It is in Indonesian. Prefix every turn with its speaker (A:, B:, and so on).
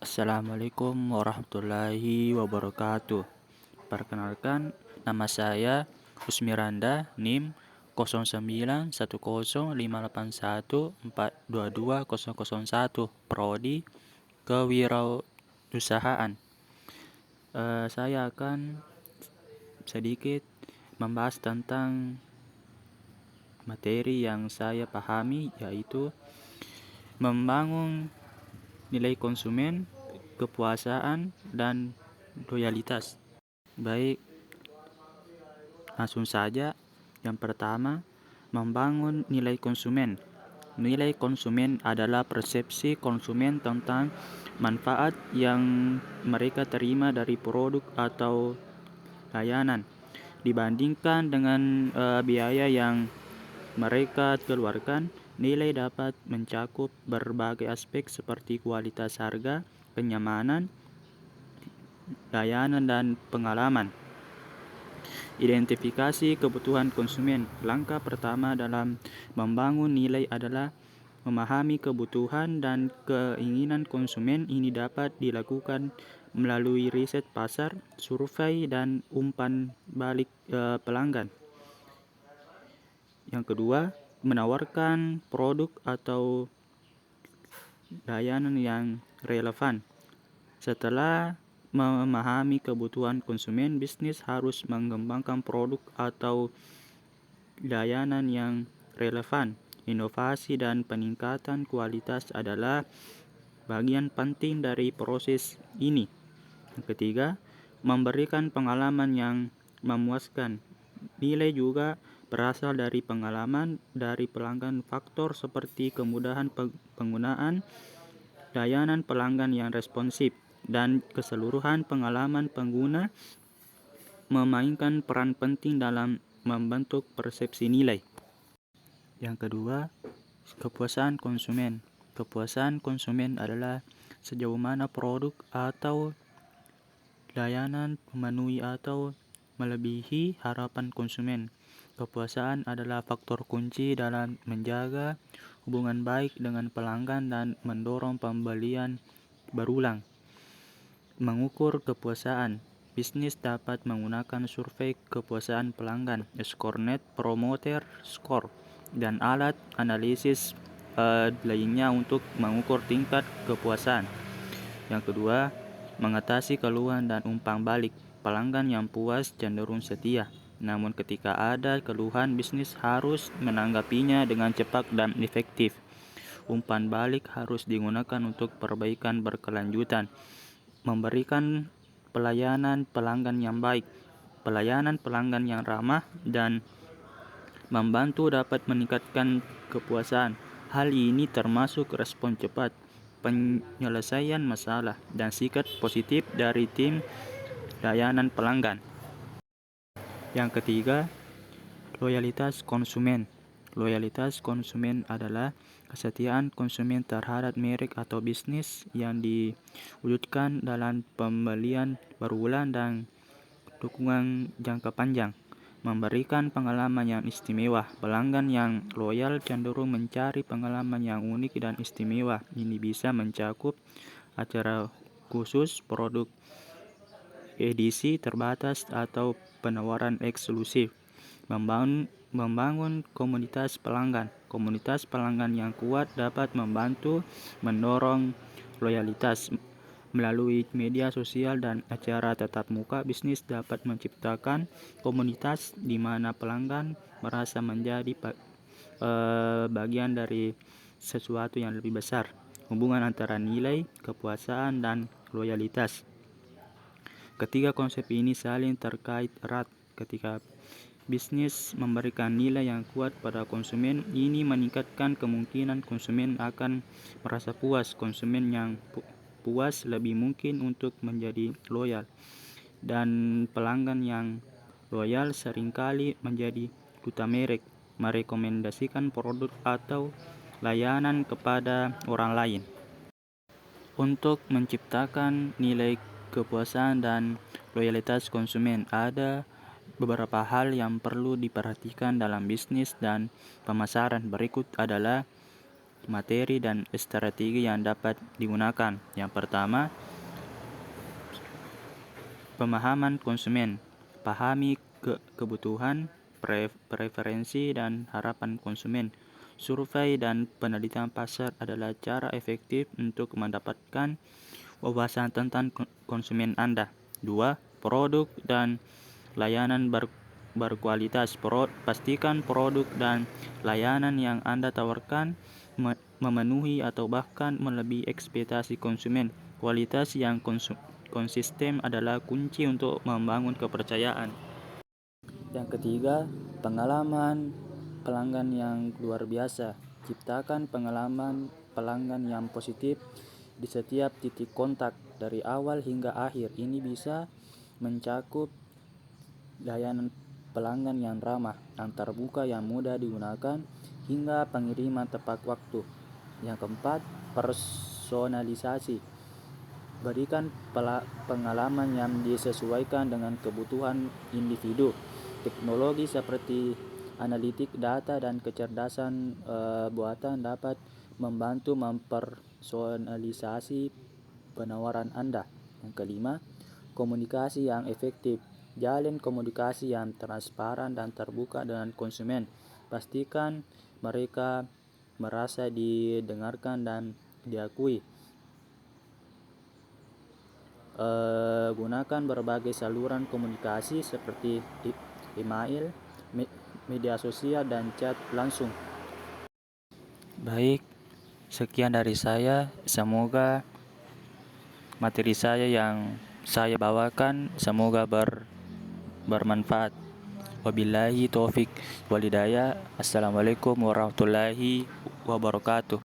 A: Assalamualaikum warahmatullahi wabarakatuh. Perkenalkan, nama saya Usmiranda, NIM 09105814220001, Prodi Kewirausahaan. Saya akan sedikit membahas tentang materi yang saya pahami, yaitu membangun nilai konsumen, kepuasan, dan loyalitas. Baik, langsung saja. Yang pertama, membangun nilai konsumen. Nilai konsumen adalah persepsi konsumen tentang manfaat yang mereka terima dari produk atau layanan dibandingkan dengan biaya yang mereka keluarkan. Nilai dapat mencakup berbagai aspek seperti kualitas, harga, kenyamanan, layanan, dan pengalaman. Identifikasi kebutuhan konsumen. Langkah pertama dalam membangun nilai adalah memahami kebutuhan dan keinginan konsumen. Ini dapat dilakukan melalui riset pasar, survei, dan umpan balik pelanggan. Yang kedua, menawarkan produk atau layanan yang relevan. Setelah memahami kebutuhan konsumen, bisnis harus mengembangkan produk atau layanan yang relevan. Inovasi dan peningkatan kualitas adalah bagian penting dari proses ini. Yang ketiga, memberikan pengalaman yang memuaskan. Nilai juga berasal dari pengalaman dari pelanggan. Faktor seperti kemudahan penggunaan, layanan pelanggan yang responsif, dan keseluruhan pengalaman pengguna memainkan peran penting dalam membentuk persepsi nilai. Yang kedua, kepuasan konsumen. Kepuasan konsumen adalah sejauh mana produk atau layanan memenuhi atau melebihi harapan konsumen. Kepuasan adalah faktor kunci dalam menjaga hubungan baik dengan pelanggan dan mendorong pembelian berulang. Mengukur kepuasan. Bisnis dapat menggunakan survei kepuasan pelanggan, skor Net Promoter Score, dan alat analisis lainnya untuk mengukur tingkat kepuasan. Yang kedua, mengatasi keluhan dan umpan balik. Pelanggan yang puas cenderung setia. Namun ketika ada keluhan, bisnis harus menanggapinya dengan cepat dan efektif. Umpan balik harus digunakan untuk perbaikan berkelanjutan. Memberikan pelayanan pelanggan yang baik. Pelayanan pelanggan yang ramah dan membantu dapat meningkatkan kepuasan. Hal ini termasuk respon cepat, penyelesaian masalah, dan sikap positif dari tim layanan pelanggan. Yang ketiga, loyalitas konsumen. Loyalitas konsumen adalah kesetiaan konsumen terhadap merek atau bisnis yang diwujudkan dalam pembelian berulang dan dukungan jangka panjang. Memberikan pengalaman yang istimewa. Pelanggan yang loyal cenderung mencari pengalaman yang unik dan istimewa. Ini bisa mencakup acara khusus, produk edisi terbatas, atau penawaran eksklusif. Membangun komunitas pelanggan. Komunitas pelanggan yang kuat dapat membantu mendorong loyalitas. Melalui media sosial dan acara tatap muka, bisnis dapat menciptakan komunitas di mana pelanggan merasa menjadi bagian dari sesuatu yang lebih besar. Hubungan antara nilai, kepuasan, dan loyalitas. Ketiga konsep ini saling terkait erat. Ketika bisnis memberikan nilai yang kuat pada konsumen, ini meningkatkan kemungkinan konsumen akan merasa puas. Konsumen yang puas lebih mungkin untuk menjadi loyal, dan pelanggan yang loyal seringkali menjadi duta merek, merekomendasikan produk atau layanan kepada orang lain. Untuk menciptakan nilai kepuasan dan loyalitas konsumen, ada beberapa hal yang perlu diperhatikan dalam bisnis dan pemasaran. Berikut adalah materi dan strategi yang dapat digunakan. Yang pertama, pemahaman konsumen. Pahami kebutuhan, preferensi, dan harapan konsumen. Survei dan penelitian pasar adalah cara efektif untuk mendapatkan wawasan tentang konsumen Anda. 2. Produk dan layanan berkualitas. Pastikan produk dan layanan yang Anda tawarkan memenuhi atau bahkan melebihi ekspektasi konsumen. Kualitas yang konsisten adalah kunci untuk membangun kepercayaan. Yang ketiga, pengalaman pelanggan yang luar biasa. Ciptakan pengalaman pelanggan yang positif di setiap titik kontak dari awal hingga akhir. Ini bisa mencakup layanan pelanggan yang ramah, yang terbuka, yang mudah digunakan, hingga pengiriman tepat waktu. Yang keempat, personalisasi. Berikan pengalaman yang disesuaikan dengan kebutuhan individu. Teknologi seperti analitik data dan kecerdasan buatan dapat membantu mempersonalisasi penawaran Anda. Yang kelima, komunikasi yang efektif. Jalin komunikasi yang transparan dan terbuka dengan konsumen. Pastikan mereka merasa didengarkan dan diakui. Gunakan berbagai saluran komunikasi seperti email, media sosial, dan chat langsung. Baik, sekian dari saya. Semoga materi saya yang saya bawakan semoga bermanfaat. Wabillahi taufik walhidayah. Assalamualaikum warahmatullahi wabarakatuh.